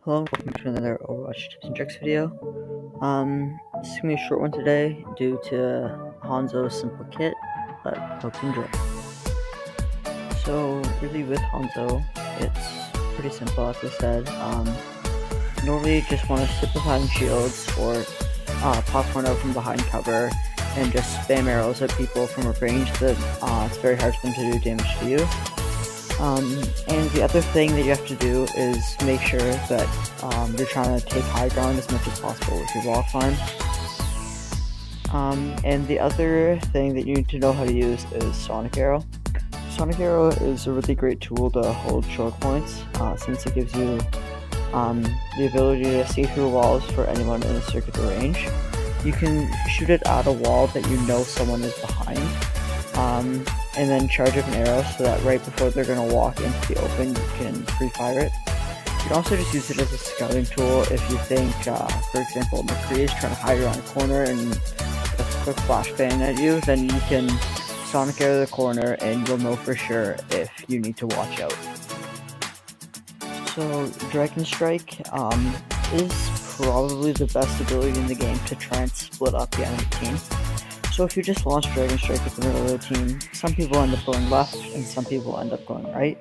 Hello and welcome to another Overwatch tips and tricks video. This is going to be a short one today due to Hanzo's simple kit, but hope you enjoy. So really with Hanzo, it's pretty simple as I said. Normally you just want to sit behind shields or popcorn out from behind cover and just spam arrows at people from a range that it's very hard for them to do damage to you. And the other thing that you have to do is make sure that you're trying to take high ground as much as possible with your wall climb. And the other thing that you need to know how to use is Sonic Arrow. Sonic Arrow is a really great tool to hold choke points, since it gives you the ability to see through walls for anyone in a circular range. You can shoot it at a wall that you know someone is behind, and then charge up an arrow so that right before they're going to walk into the open, you can pre-fire it. You can also just use it as a scouting tool if you think, for example, McCree is trying to hide around a corner and a quick flashbang at you, then you can Sonic Arrow the corner and you'll know for sure if you need to watch out. So Dragon Strike is probably the best ability in the game to try and split up the enemy team. So if you just launch Dragon Strike at the middle of the team, some people end up going left and some people end up going right.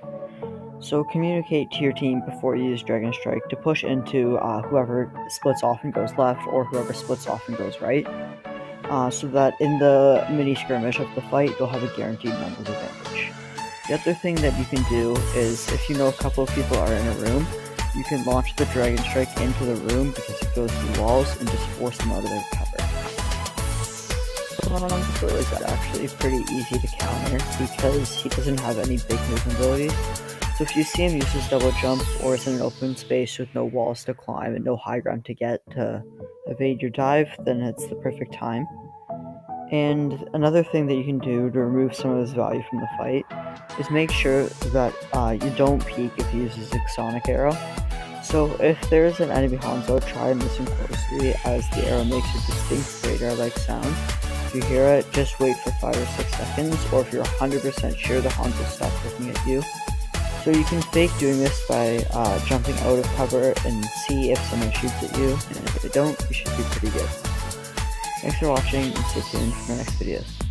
So communicate to your team before you use Dragon Strike to push into whoever splits off and goes left or whoever splits off and goes right, so that in the mini skirmish of the fight you'll have a guaranteed numbers advantage. The other thing that you can do is if you know a couple of people are in a room, you can launch the Dragon Strike into the room because it goes through walls and just force them out of their cover. Is actually pretty easy to counter because he doesn't have any big movement abilities. So if you see him use his double jump or is in an open space with no walls to climb and no high ground to get to evade your dive, then it's the perfect time. And another thing that you can do to remove some of his value from the fight is make sure that you don't peek if he uses a Sonic Arrow. So if there is an enemy Hanzo, try and listen closely as the arrow makes a distinct radar-like sound. If you hear it, just wait for 5 or 6 seconds, or if you're 100% sure the Hanzo stops looking at you. So you can fake doing this by jumping out of cover and see if someone shoots at you, and if they don't, you should be pretty good. Thanks for watching, and stay tuned for my next videos.